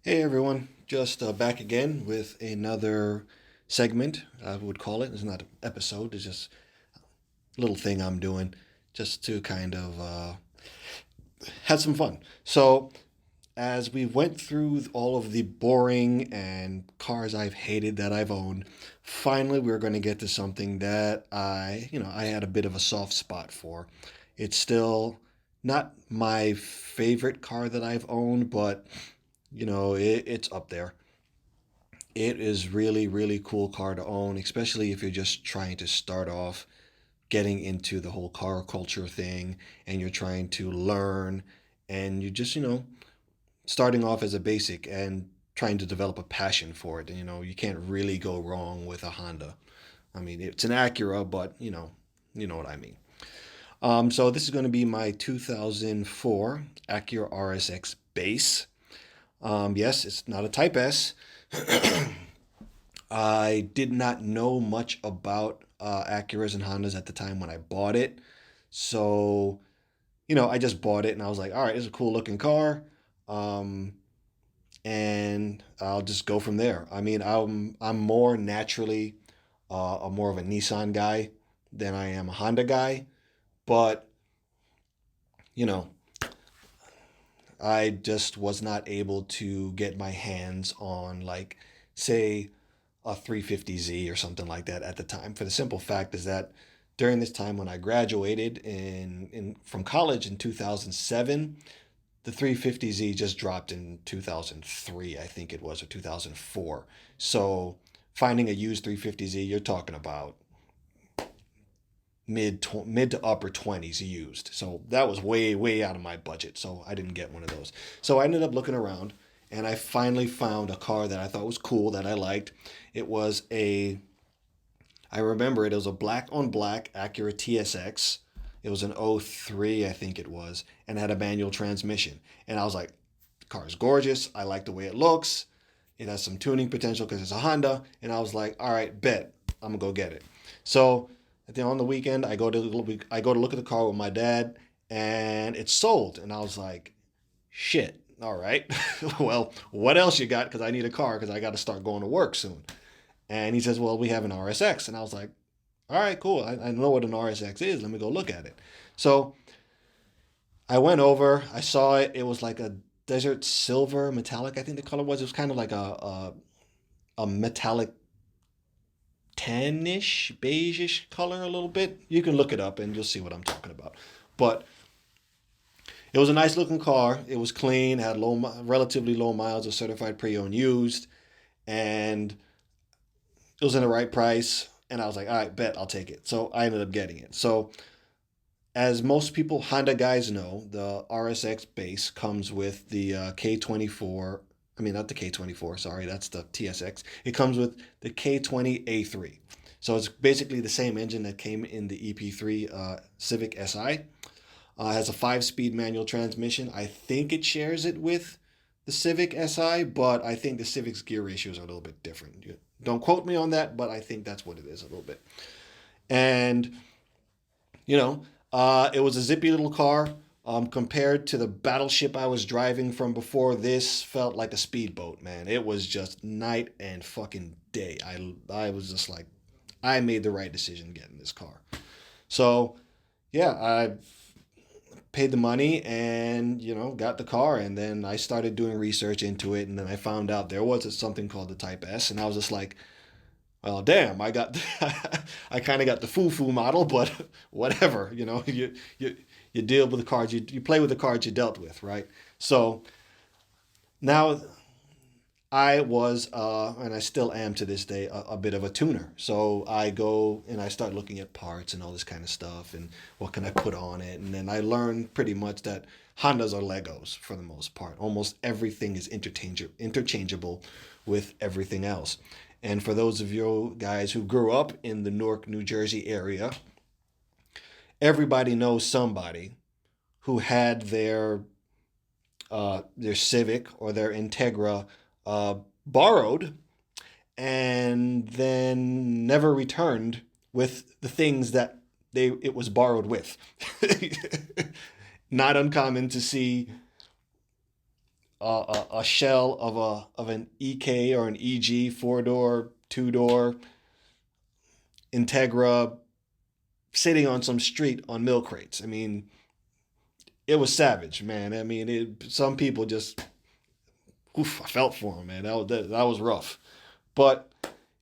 Hey everyone, just back again with another segment, I would call it. It's not an episode, it's just a little thing I'm doing just to kind of have some fun. So, as we went through all of the boring and cars I've hated that I've owned, finally we're going to get to something that I had a bit of a soft spot for. It's still not my favorite car that I've owned, but it's up there. It is really, really cool car to own, especially if you're just trying to start off getting into the whole car culture thing and you're trying to learn and you just, starting off as a basic and trying to develop a passion for it. And, you can't really go wrong with a Honda. I mean, it's an Acura, but, you know what I mean. So this is going to be my 2004 Acura RSX base. Yes, it's not a Type S. I did not know much about Acuras and Hondas at the time when I bought it. So, I just bought it and I was like, all right, it's a cool looking car. Um, and I'll just go from there. I mean, I'm more naturally more of a Nissan guy than I am a Honda guy, but you know, I just was not able to get my hands on like say a 350Z or something like that at the time. For the simple fact is that during this time when I graduated in from college in 2007, the 350Z just dropped in 2003, I think it was, or 2004. So finding a used 350Z, you're talking about mid to upper 20s used. So that was way out of my budget. So I didn't get one of those. So I ended up looking around and I finally found a car that I thought was cool that I liked. It was a I remember it was a black on black Acura TSX. It was an '03, I think it was, and had a manual transmission. And I was like, the car is gorgeous. I like the way it looks. It has some tuning potential because it's a Honda. And I was like, all right, bet I'm gonna go get it. So on the weekend, I go to look at the car with my dad, and it's sold. And I was like, shit. All right. Well, what else you got? Because I need a car because I got to start going to work soon. And he says, well, we have an RSX. And I was like, all right, cool. I know what an RSX is. Let me go look at it. So I went over, I saw it. It was like a desert silver metallic, I think the color was. It was kind of like a metallic tannish, beigeish color a little bit. You can look it up and you'll see what I'm talking about. But it was a nice looking car. It was clean, had relatively low miles, of certified pre-owned used, and it was in the right price. And I was like, all right, bet I'll take it. So I ended up getting it. So as most people, Honda guys know, the RSX base comes with the K24. I mean, not the K24, sorry, that's the TSX. It comes with the K20A3. So it's basically the same engine that came in the EP3 Civic Si. Has a 5-speed manual transmission. I think it shares it with the Civic Si, but I think the Civic's gear ratios are a little bit different. Don't quote me on that, but I think that's what it is a little bit. And it was a zippy little car. Compared to the battleship I was driving from before, this felt like a speedboat, man. It was just night and fucking day. I was just like, I made the right decision getting this car. So yeah, I paid the money and got the car, and then I started doing research into it, and then I found out there was something called the Type S, and I was just like, well, damn, I got, I kind of got the foo-foo model, but whatever, you deal with the cards, you play with the cards you dealt with, right? So now I was, and I still am to this day, a bit of a tuner. So I go and I start looking at parts and all this kind of stuff, and what can I put on it, and then I learned pretty much that Hondas are Legos for the most part. Almost everything is interchangeable with everything else. And for those of you guys who grew up in the Newark, New Jersey area, everybody knows somebody who had their Civic or their Integra borrowed and then never returned with the things that it was borrowed with. Not uncommon to see a shell of an EK or an EG 4 door, 2 door Integra sitting on some street on milk crates. I mean, it was savage, man. I mean, some people just, oof, I felt for them, man. That was rough. But,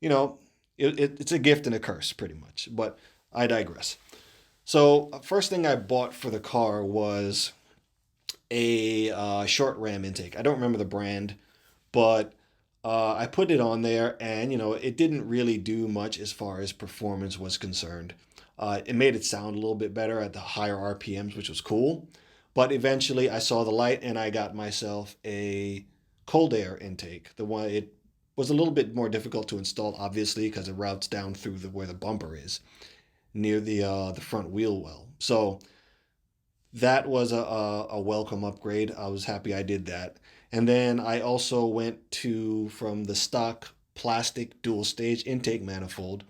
you know, it's a gift and a curse, pretty much. But I digress. So, first thing I bought for the car was a short ram intake. I don't remember the brand, but I put it on there, and it didn't really do much as far as performance was concerned. It made it sound a little bit better at the higher RPMs, which was cool. But eventually, I saw the light, and I got myself a cold air intake. The one it was a little bit more difficult to install, obviously, because it routes down through where the bumper is near the front wheel well. So that was a welcome upgrade. I was happy I did that. And then I also went to from the stock plastic dual stage intake manifold,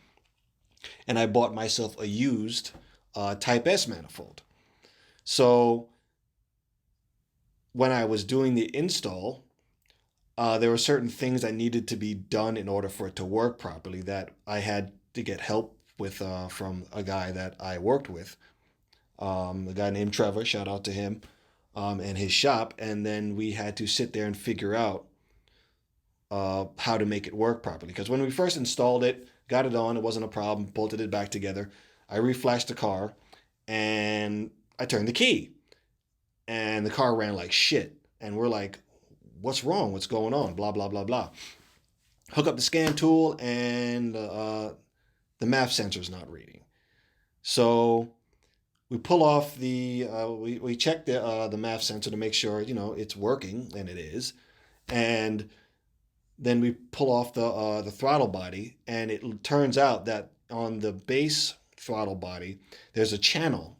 and I bought myself a used Type S manifold. So when I was doing the install, there were certain things that needed to be done in order for it to work properly that I had to get help with from a guy that I worked with, a guy named Trevor. Shout out to him, and his shop. And then we had to sit there and figure out how to make it work properly. Because when we first installed it, got it on, it wasn't a problem, bolted it back together. I reflashed the car, and I turned the key, and the car ran like shit. And we're like, what's wrong? What's going on? Blah, blah, blah, blah. Hook up the scan tool, and the MAF sensor's not reading. So we pull off we check the MAF sensor to make sure it's working, and it is. And then we pull off the throttle body, and it turns out that on the base throttle body, there's a channel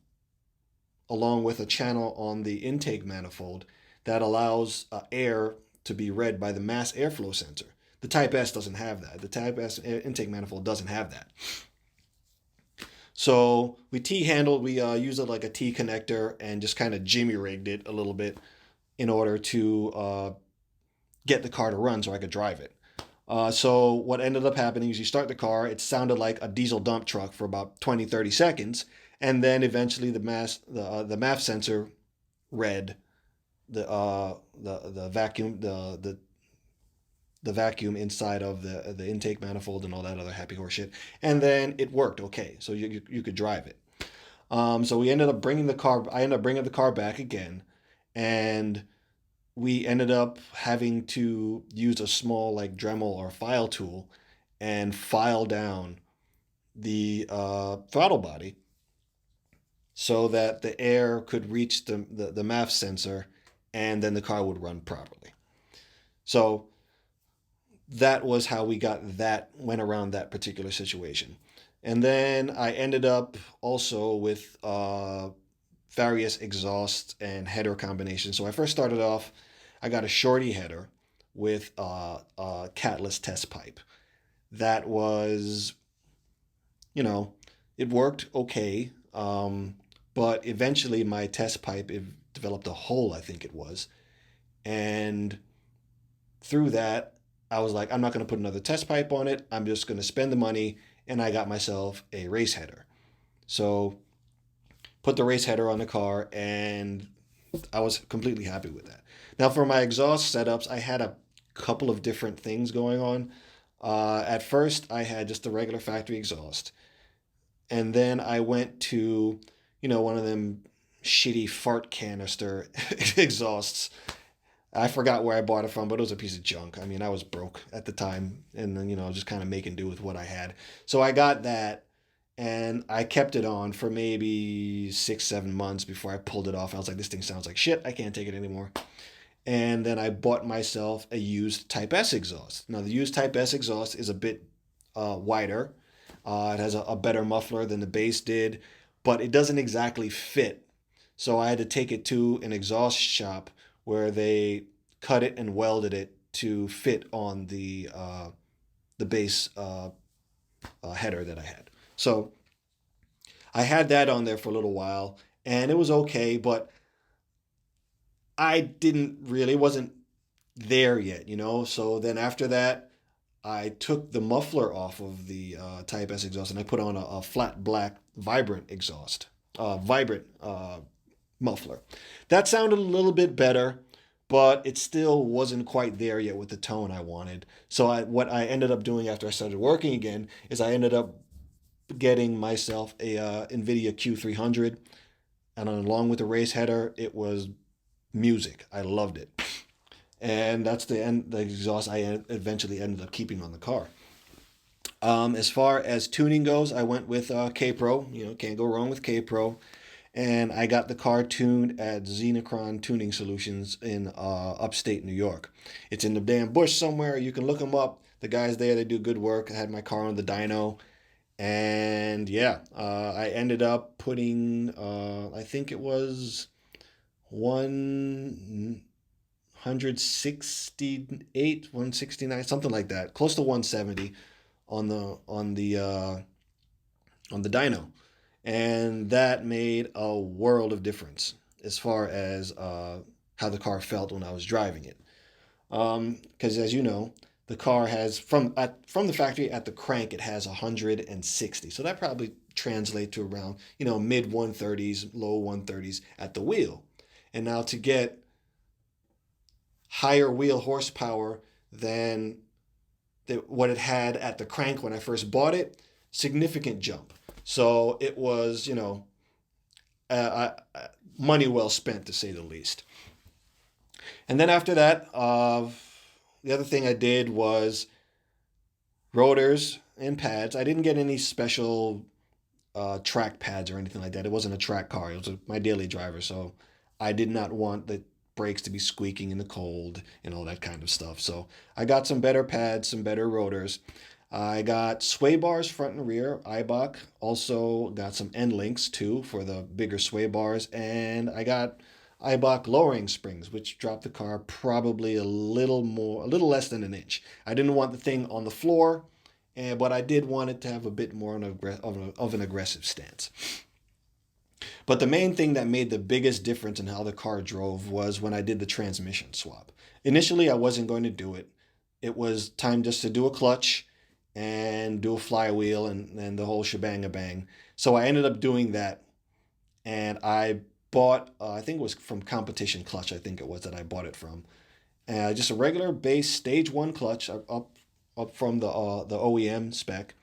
along with a channel on the intake manifold that allows air to be read by the mass airflow sensor. The Type S doesn't have that. The Type S intake manifold doesn't have that. So we T-handled, we used it like a T connector and just kind of jimmy rigged it a little bit in order to get the car to run so I could drive it. So what ended up happening is you start the car, it sounded like a diesel dump truck for about 20, 30 seconds. And then eventually the MAF sensor read the vacuum, the vacuum inside of the intake manifold and all that other happy horse shit. And then it worked okay. So you could drive it. So we ended up bringing the car, I ended up bringing the car back again. And we ended up having to use a small like Dremel or file tool and file down the throttle body so that the air could reach the MAF sensor, and then the car would run properly. So that was how we went around that particular situation. And then I ended up also with various exhaust and header combinations. So I first started off, I got a shorty header with a catless test pipe. That was, it worked okay. But eventually my test pipe, it developed a hole, I think it was. And through that, I was like, I'm not going to put another test pipe on it. I'm just going to spend the money. And I got myself a race header. So put the race header on the car, and I was completely happy with that. Now for my exhaust setups, I had a couple of different things going on. At first, I had just the regular factory exhaust. And then I went to, one of them shitty fart canister exhausts. I forgot where I bought it from, but it was a piece of junk. I mean, I was broke at the time, and then, just kind of making do with what I had. So I got that, and I kept it on for maybe 6, 7 months before I pulled it off. I was like, this thing sounds like shit. I can't take it anymore. And then I bought myself a used Type S exhaust. Now, the used Type S exhaust is a bit wider. It has a better muffler than the base did, but it doesn't exactly fit. So I had to take it to an exhaust shop where they cut it and welded it to fit on the base header that I had. So I had that on there for a little while, and it was okay, but I didn't really, it wasn't there yet, you know. So then after that, I took the muffler off of the Type S exhaust and I put on a flat black vibrant exhaust, vibrant muffler. That sounded a little bit better, but it still wasn't quite there yet with the tone I wanted. So what I ended up doing after I started working again is I ended up getting myself a NVIDIA Q300, and along with the race header, it was music. I loved it, and that's the exhaust I eventually ended up keeping on the car. As far as tuning goes, I went with K Pro. You know, can't go wrong with K Pro. And I got the car tuned at Xenocron Tuning Solutions in upstate New York. It's in the damn bush somewhere. You can look them up. The guys there, they do good work. I had my car on the dyno. And yeah, I ended up putting, I think it was 168, 169, something like that, close to 170 on the dyno, and that made a world of difference as far as how the car felt when I was driving it. Because as you know, the car has from the factory at the crank it has 160, so that probably translates to around mid 130s, low 130s at the wheel. And now to get higher wheel horsepower than what it had at the crank when I first bought it, significant jump. So it was, money well spent to say the least. And then after that, the other thing I did was rotors and pads. I didn't get any special track pads or anything like that. It wasn't a track car. It was my daily driver, so I did not want the brakes to be squeaking in the cold and all that kind of stuff. So I got some better pads, some better rotors. I got sway bars front and rear, Eibach. Also got some end links too for the bigger sway bars, and I got Eibach lowering springs, which dropped the car probably a little less than an inch. I didn't want the thing on the floor, but I did want it to have a bit more of an aggressive stance. But the main thing that made the biggest difference in how the car drove was when I did the transmission swap. Initially, I wasn't going to do it. It was time just to do a clutch and do a flywheel and the whole shebang bang. So I ended up doing that, and I bought, I think it was from Competition Clutch, I think it was that I bought it from. Just a regular base stage one clutch up from the OEM spec,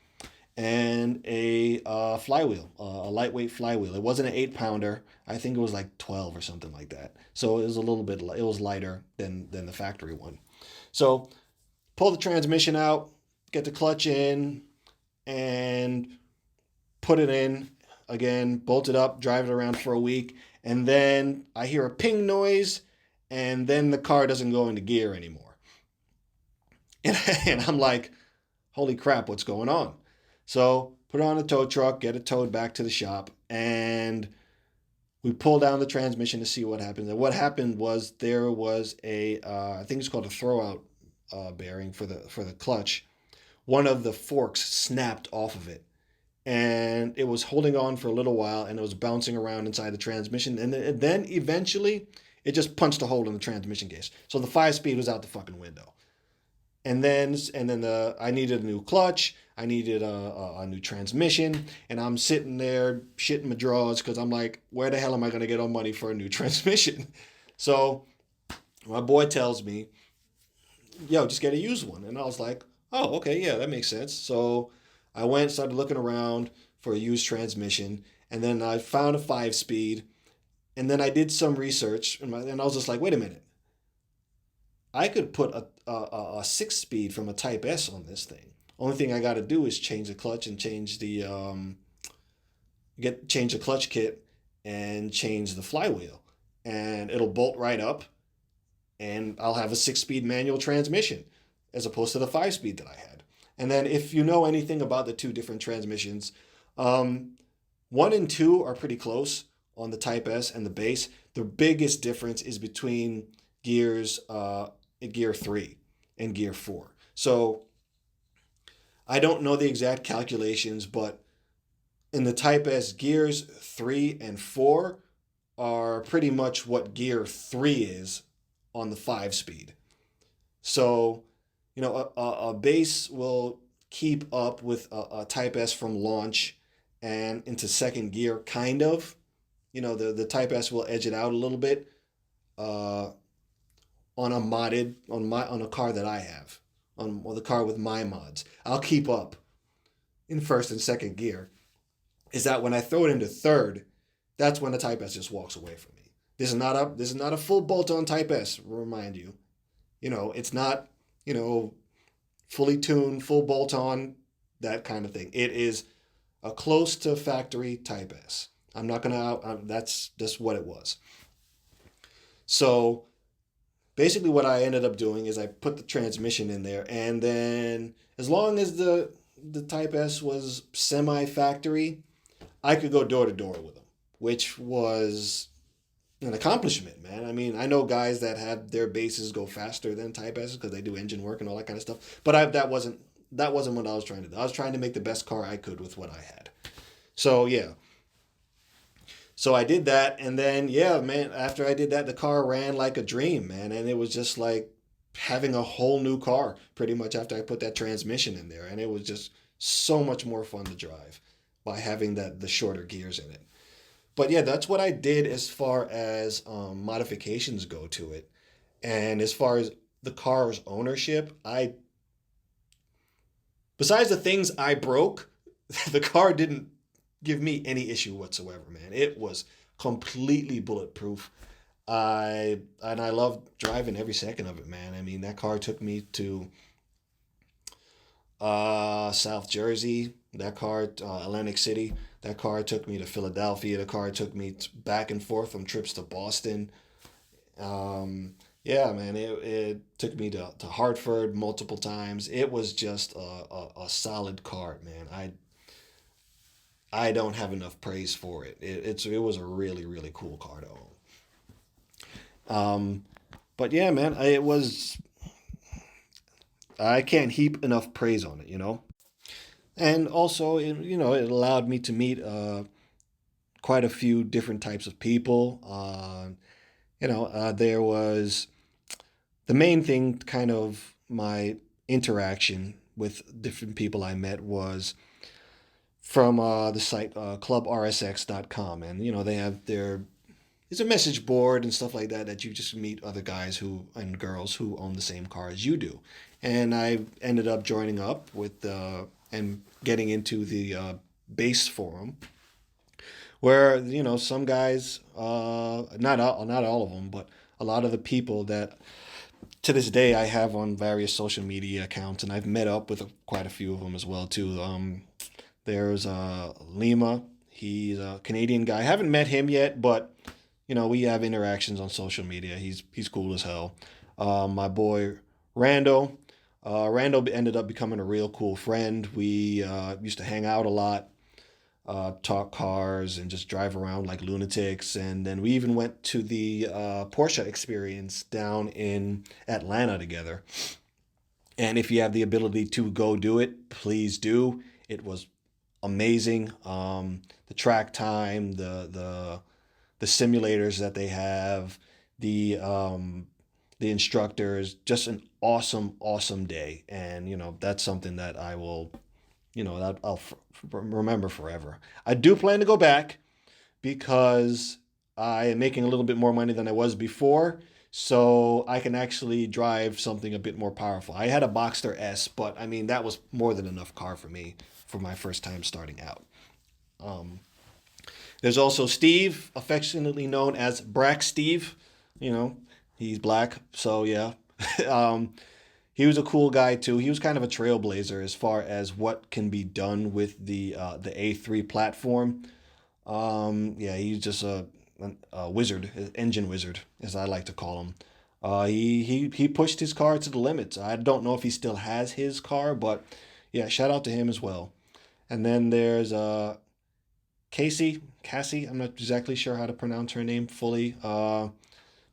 and a flywheel, a lightweight flywheel. It wasn't an 8 pounder. I think it was like 12 or something like that. So it was a little bit, it was lighter than the factory one. So pull the transmission out, get the clutch in, and put it in again, bolt it up, drive it around for a week, and then I hear a ping noise, and then the car doesn't go into gear anymore. And I'm like, holy crap, what's going on? So put it on a tow truck, get it towed back to the shop, and we pull down the transmission to see what happens. And what happened was there was I think it's called a throwout bearing for the clutch. One of the forks snapped off of it, and it was holding on for a little while, and it was bouncing around inside the transmission, and then eventually it just punched a hole in the transmission case. So the 5-speed was out the fucking window. And then I needed a new clutch. I needed a new transmission, and I'm sitting there shitting my drawers because I'm like, where the hell am I going to get all money for a new transmission? So my boy tells me, yo, just get a used one. And I was like, oh, okay, yeah, that makes sense. So I went, started looking around for a used transmission, and then I found a 5-speed, and then I did some research, and I was just like, wait a minute. I could put a 6-speed from a Type S on this thing. Only thing I got to do is change the clutch and change the change the clutch kit and change the flywheel, and it'll bolt right up, and I'll have a 6-speed manual transmission as opposed to the 5-speed that I had. And then if you know anything about the two different transmissions, 1 and 2 are pretty close on the Type S and the base. The biggest difference is between gears gear 3 and gear 4. So I don't know the exact calculations, but in the Type S, gears 3 and 4 are pretty much what gear 3 is on the 5-speed. So, a base will keep up with a Type S from launch and into second gear, kind of. The Type S will edge it out a little bit uh, on a car that I have, on the car with my mods. I'll keep up in first and second gear. Is that when I throw it into third, that's when the Type S just walks away from me. This is not a full bolt-on Type S, remind you. It's not, you know, fully tuned, full bolt-on, that kind of thing. It is a close to factory Type S. I'm not gonna. That's just what it was. So basically, what I ended up doing is I put the transmission in there, and then as long as the Type S was semi-factory, I could go door to door with them, which was an accomplishment, man. I mean, I know guys that have their bases go faster than Type S's because they do engine work and all that kind of stuff. But that wasn't what I was trying to do. I was trying to make the best car I could with what I had. So yeah, so I did that, and then yeah, man. After I did that, the car ran like a dream, man, and it was just like having a whole new car pretty much after I put that transmission in there, and it was just so much more fun to drive by having the shorter gears in it. But yeah, that's what I did as far as modifications go to it. And as far as the car's ownership, besides the things I broke, the car didn't give me any issue whatsoever, man. It was completely bulletproof. I love driving every second of it, man. I mean, that car took me to South Jersey. That car, Atlantic City. That car took me to Philadelphia. The car took me back and forth on trips to Boston. Yeah, man, it took me to Hartford multiple times. It was just a solid car, man. I don't have enough praise for it. It was a really, really cool car to own. But yeah, man, I can't heap enough praise on it. And also, it allowed me to meet quite a few different types of people. There was the main thing, kind of my interaction with different people I met was from the site clubrsx.com. And, they have it's a message board and stuff like that you just meet other guys who and girls who own the same car as you do. And I ended up joining up with and getting into the base forum where some guys, not all of them, but a lot of the people that to this day I have on various social media accounts, and I've met up with quite a few of them as well too. There's Lima. He's a Canadian guy. I haven't met him yet, but we have interactions on social media. He's cool as hell. My boy Rando. Rando ended up becoming a real cool friend. We used to hang out a lot, talk cars, and just drive around like lunatics. And then we even went to the Porsche experience down in Atlanta together. And if you have the ability to go do it, please do. It was amazing. The track time, the simulators that they have, the instructors, just an awesome, awesome day. And that's something that I will, that remember forever. I do plan to go back because I am making a little bit more money than I was before. So I can actually drive something a bit more powerful. I had a Boxster S, but I mean, that was more than enough car for me for my first time starting out. Um, there's also Steve, affectionately known as Brack Steve. You know, he's black, so yeah. um, he was a cool guy too. He was kind of a trailblazer as far as what can be done with the A3 platform. Yeah, he's just a wizard, an engine wizard, as I like to call him. He pushed his car to the limits. I don't know if he still has his car, but yeah, shout out to him as well. And then there's Cassie. I'm not exactly sure how to pronounce her name fully.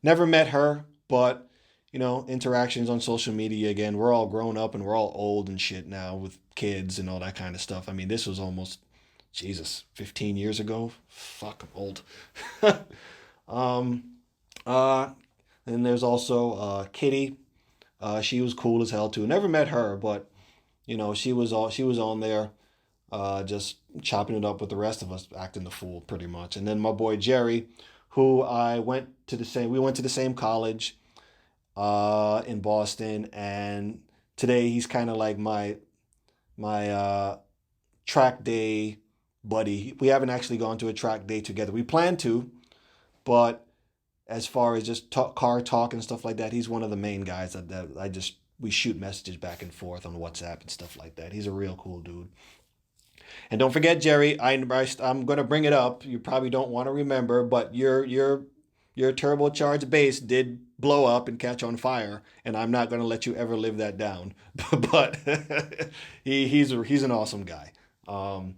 Never met her, but interactions on social media again. We're all grown up and we're all old and shit now with kids and all that kind of stuff. I mean, this was almost Jesus, 15 years ago. Fuck, I'm old. um, uh, and there's also Kitty. She was cool as hell too. Never met her, but she was on there, just chopping it up with the rest of us, acting the fool pretty much. And then my boy Jerry, who we went to the same college, in Boston, and today he's kind of like my track day buddy. We haven't actually gone to a track day together. We plan to, but as far as just car talk and stuff like that, he's one of the main guys that I just we shoot messages back and forth on WhatsApp and stuff like that. He's a real cool dude. And don't forget, Jerry, I'm going to bring it up. You probably don't want to remember, but your turbocharged base did blow up and catch on fire, and I'm not going to let you ever live that down. But he's an awesome guy. Um,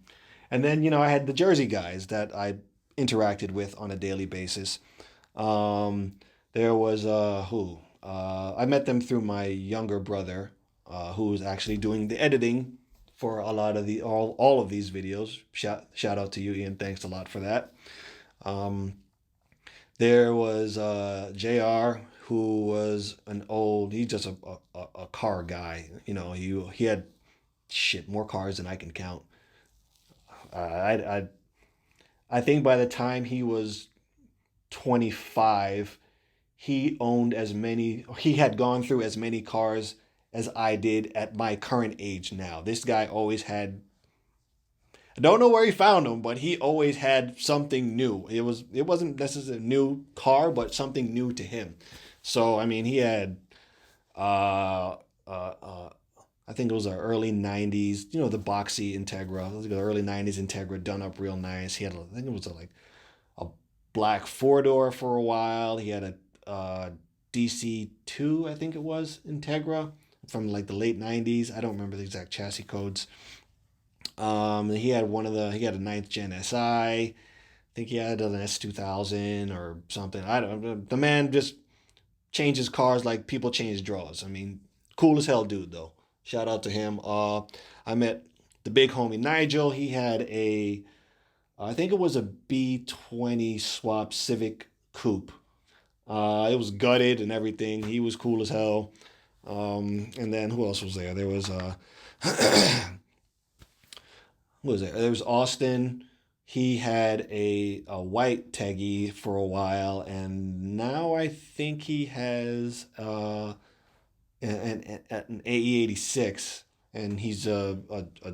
and then I had the Jersey guys that I interacted with on a daily basis. Um, there was who I met them through my younger brother, who's actually doing the editing for a lot of the all of these videos. Shout out to you, Ian. Thanks a lot for that. Um, there was Jr. who was he's just a car guy. He had shit more cars than I can count. I think by the time he was 25, he had gone through as many cars as I did at my current age now. This guy always had, I don't know where he found them, but he always had something new. It wasn't necessarily a new car, but something new to him. So I mean, he had uh uh, uh I think it was the early '90s, the boxy Integra. It was the early '90s Integra done up real nice. He had, I think it was a black four door for a while. He had a DC2, I think it was, Integra from like the late '90s. I don't remember the exact chassis codes. He had a ninth gen SI. I think he had an S2000 or something. I don't know. The man just changes cars like people change drawers. I mean, cool as hell dude though. Shout out to him. I met the big homie Nigel. He had I think it was a B20 swap Civic Coupe. It was gutted and everything. He was cool as hell. And then who else was there? There was who was there? There was Austin. He had a white Teggy for a while, and now I think he has an AE86, and he's a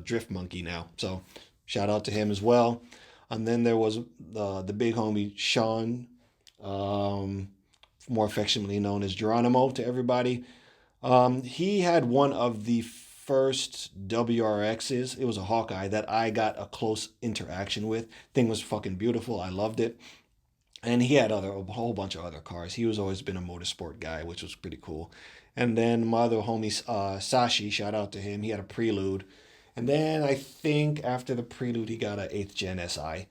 drift monkey now. So shout out to him as well. And then there was the big homie Sean, um, more affectionately known as Geronimo to everybody. He had one of the first WRXs. It was a Hawkeye that I got a close interaction with. Thing was fucking beautiful. I loved it. And he had a whole bunch of other cars. He was always been a motorsport guy, which was pretty cool. And then my other homie, Sashi, shout out to him. He had a Prelude. And then I think after the Prelude, he got a 8th Gen SI.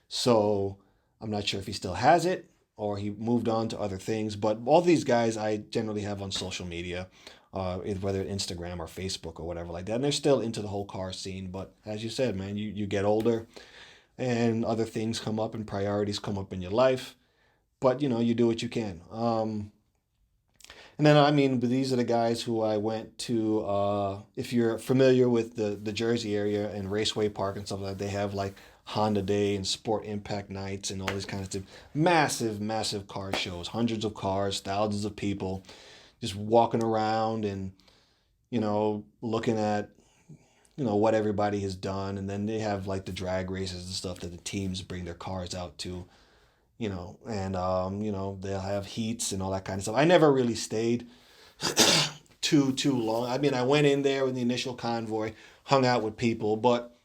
So I'm not sure if he still has it or he moved on to other things. But all these guys I generally have on social media, whether Instagram or Facebook or whatever like that. And they're still into the whole car scene. But as you said, man, you get older and other things come up and priorities come up in your life. But you do what you can. And then I mean, these are the guys who I went to. If you're familiar with the Jersey area and Raceway Park and stuff like that, they have like Honda Day and Sport Impact Nights and all these kinds of stuff. Massive, massive car shows, hundreds of cars, thousands of people, just walking around and looking at what everybody has done. And then they have like the drag races and stuff that the teams bring their cars out to. And they'll have heats and all that kind of stuff. I never really stayed too long. I mean, I went in there with the initial convoy, hung out with people, but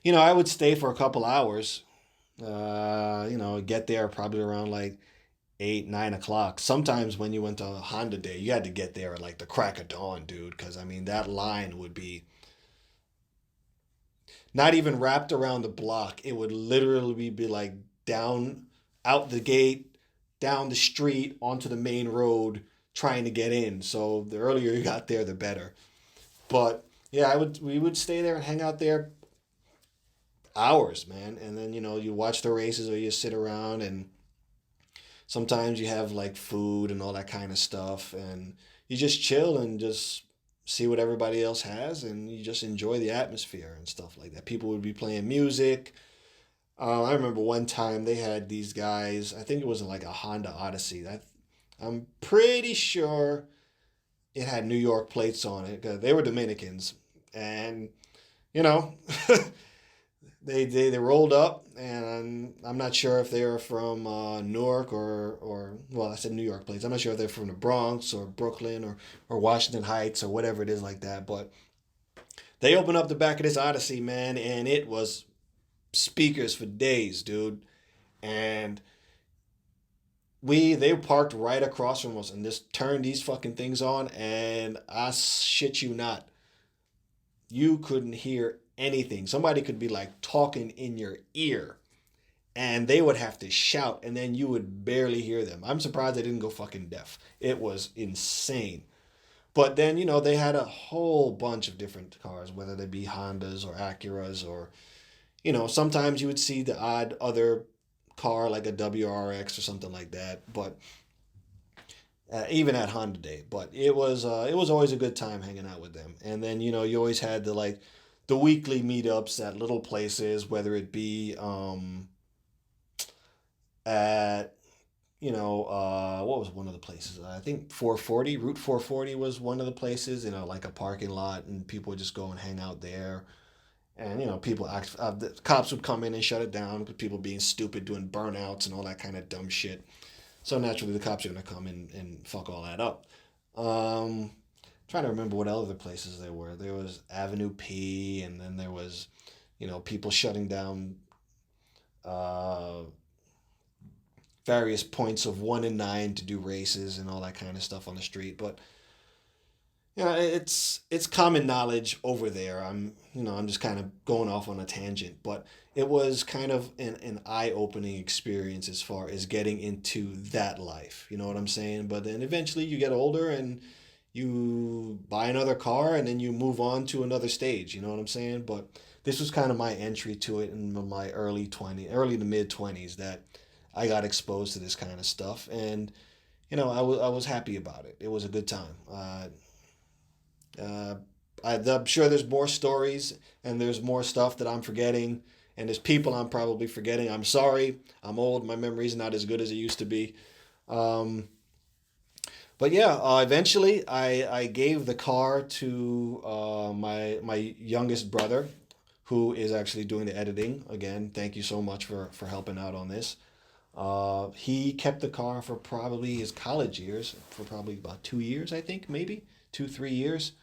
I would stay for a couple hours. Get there probably around like 8, 9 o'clock. Sometimes when you went to Honda Day, you had to get there at like the crack of dawn, dude, because I mean that line would be not even wrapped around the block. It would literally be like down out the gate, down the street, onto the main road, trying to get in. So the earlier you got there, the better. But yeah, we would stay there and hang out there hours, man. And then you watch the races or you sit around and sometimes you have like food and all that kind of stuff, and you just chill and just see what everybody else has, and you just enjoy the atmosphere and stuff like that. People would be playing music. I remember one time they had these guys. I think it was like a Honda Odyssey. I'm pretty sure it had New York plates on it. 'Cause they were Dominicans, and you know, they rolled up, and I'm not sure if they were from Newark or well, I said New York plates. I'm not sure if they're from the Bronx or Brooklyn or Washington Heights or whatever it is like that. But they opened up the back of this Odyssey, man, and it was speakers for days, dude. And they parked right across from us and just turned these fucking things on, and I shit you not, you couldn't hear anything. Somebody could be like talking in your ear, and they would have to shout, and then you would barely hear them. I'm surprised they didn't go fucking deaf. It was insane. But then, they had a whole bunch of different cars, whether they be Hondas or Acuras or, sometimes you would see the odd other car like a WRX or something like that. But even at Honda Day, but it was always a good time hanging out with them. And then you always had the weekly meetups at little places, whether it be at what was one of the places? I think 440 Route 440 was one of the places. Like a parking lot, and people would just go and hang out there. And the cops would come in and shut it down because people being stupid, doing burnouts and all that kind of dumb shit. So naturally, the cops are gonna come in and fuck all that up. Um, Trying to remember what other places there were. There was Avenue P, and then there was, people shutting down uh, various points of 1 and 9 to do races and all that kind of stuff on the street. But it's common knowledge over there. I'm just kind of going off on a tangent, but it was kind of an eye-opening experience as far as getting into that life. You know what I'm saying? But then eventually you get older and you buy another car, and then you move on to another stage. You know what I'm saying? But this was kind of my entry to it in my early to mid 20s, that I got exposed to this kind of stuff, and I was happy about it. It was a good time. Uh, I'm sure there's more stories, and there's more stuff that I'm forgetting, and there's people I'm probably forgetting. I'm sorry. I'm old. My memory's not as good as it used to be. Um, but yeah, eventually I gave the car to my youngest brother, who is actually doing the editing. Again, thank you so much for helping out on this. He kept the car for probably his college years, for probably about 2 years, I think, maybe 2, 3 years.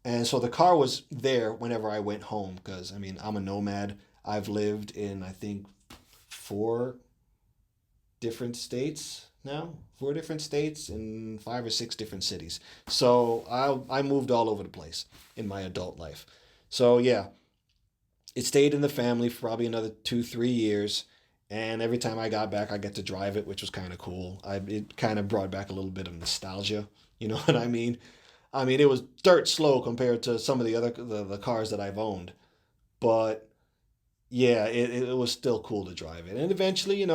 And so the car was there whenever I went home, because I mean, I'm a nomad. I've lived in, I think, four different states now, 4 different states in 5 or 6 different cities. So I moved all over the place in my adult life. So yeah, it stayed in the family for probably another 2, 3 years. And every time I got back, I get to drive it, which was kind of cool. It kind of brought back a little bit of nostalgia. You know what I mean? I mean, it was dirt slow compared to some of the cars that I've owned, but yeah, it was still cool to drive it. And eventually, you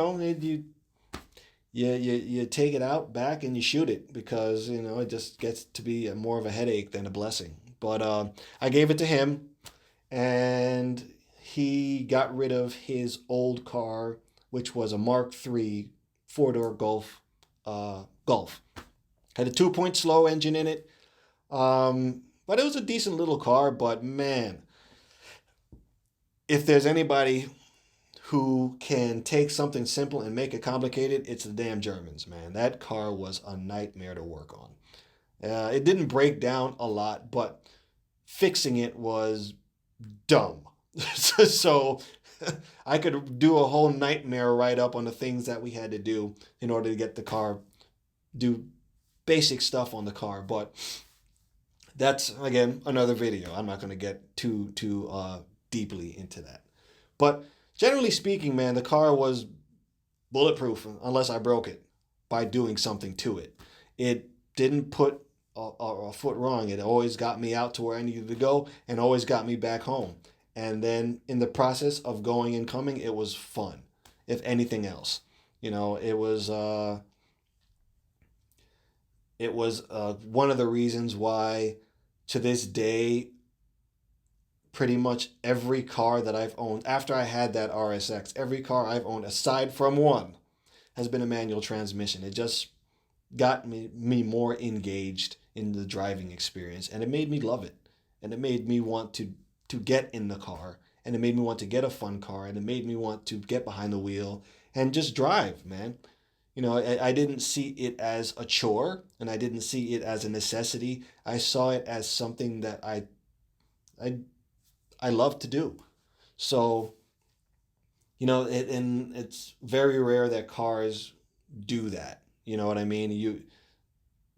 take it out back and you shoot it, because it just gets to be more of a headache than a blessing. But I gave it to him, and he got rid of his old car, which was a Mark III 4-door Golf. Golf had a 2-point slow engine in it. But it was a decent little car. But man, if there's anybody who can take something simple and make it complicated, it's the damn Germans, man. That car was a nightmare to work on. It didn't break down a lot, but fixing it was dumb. So I could do a whole nightmare write up on the things that we had to do in order to get the car, do basic stuff on the car. But that's again another video. I'm not going to get too deeply into that. But generally speaking, man, the car was bulletproof unless I broke it by doing something to it. It didn't put a foot wrong. It always got me out to where I needed to go, and always got me back home. And then in the process of going and coming, it was fun, if anything else. It was It was one of the reasons why, to this day, pretty much every car that I've owned after I had that RSX, every car I've owned aside from one has been a manual transmission. It just got me more engaged in the driving experience, and it made me love it, and it made me want to get in the car, and it made me want to get a fun car, and it made me want to get behind the wheel and just drive, man. I didn't see it as a chore, and I didn't see it as a necessity. I saw it as something that I I love to do. So, and it's very rare that cars do that. You know what I mean? You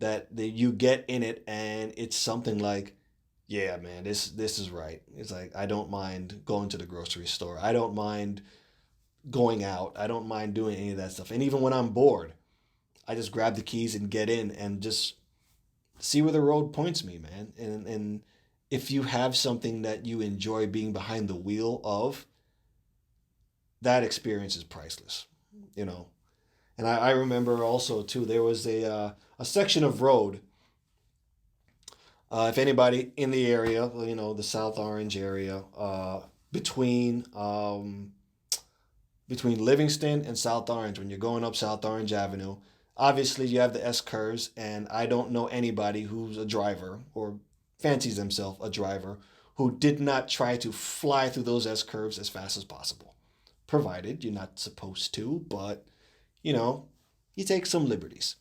get in it and it's something like, yeah, man, this is right. It's like I don't mind going to the grocery store. I don't mind going out. I don't mind doing any of that stuff. And even when I'm bored, I just grab the keys and get in and just see where the road points me, man. And if you have something that you enjoy being behind the wheel of, that experience is priceless, you know. And I remember also too, there was a section of road. If anybody in the area, the South Orange area, between between Livingston and South Orange, when you're going up South Orange Avenue, obviously you have the S curves, and I don't know anybody who's a driver or fancies themselves a driver who did not try to fly through those S curves as fast as possible. Provided you're not supposed to, but you know, you take some liberties.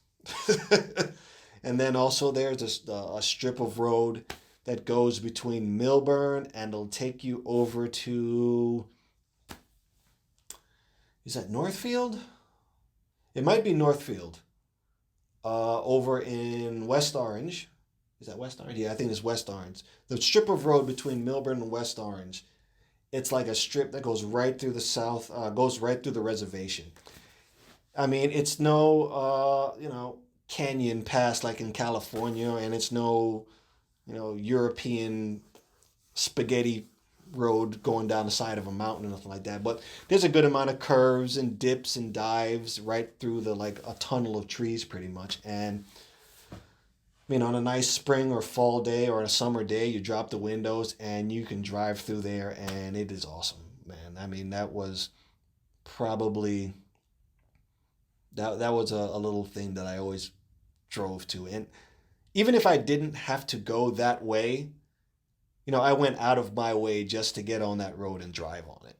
And then also there's a strip of road that goes between Milburn, and it'll take you over to, is that Northfield? It might be Northfield. Over in West Orange. Is that West Orange? Yeah, I think it's West Orange. The strip of road between Milburn and West Orange. It's like a strip that goes right through the south, goes right through the reservation. I mean, it's no, canyon pass like in California, and it's no, European spaghetti road going down the side of a mountain or nothing like that. But there's a good amount of curves and dips and dives right through the like a tunnel of trees, pretty much. And on a nice spring or fall day or a summer day, you drop the windows and you can drive through there, and it is awesome, man. I mean, that was probably that was a little thing that I always drove to. And even if I didn't have to go that way, I went out of my way just to get on that road and drive on it.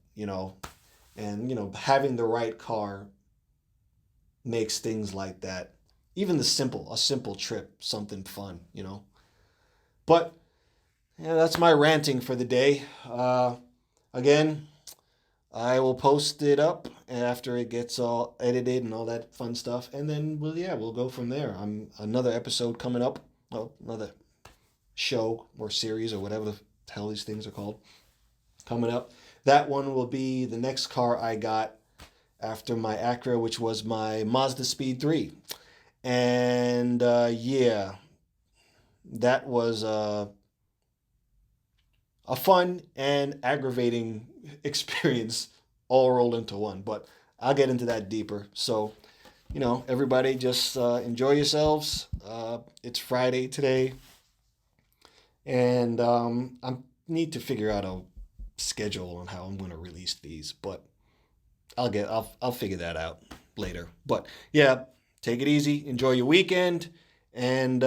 And having the right car makes things like that, even a simple trip, something fun. But yeah, that's my ranting for the day. Again, I will post it up after it gets all edited and all that fun stuff, and then we'll go from there. Another episode coming up. Well, another show or series or whatever the hell these things are called coming up. That one will be the next car I got after my Acura, which was my Mazda Speed 3. And yeah, that was a fun and aggravating experience all rolled into one. But I'll get into that deeper. So, everybody just enjoy yourselves. It's Friday today. And I need to figure out a schedule on how I'm going to release these. But I'll figure that out later. But yeah, take it easy. Enjoy your weekend. And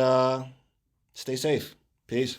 stay safe. Peace.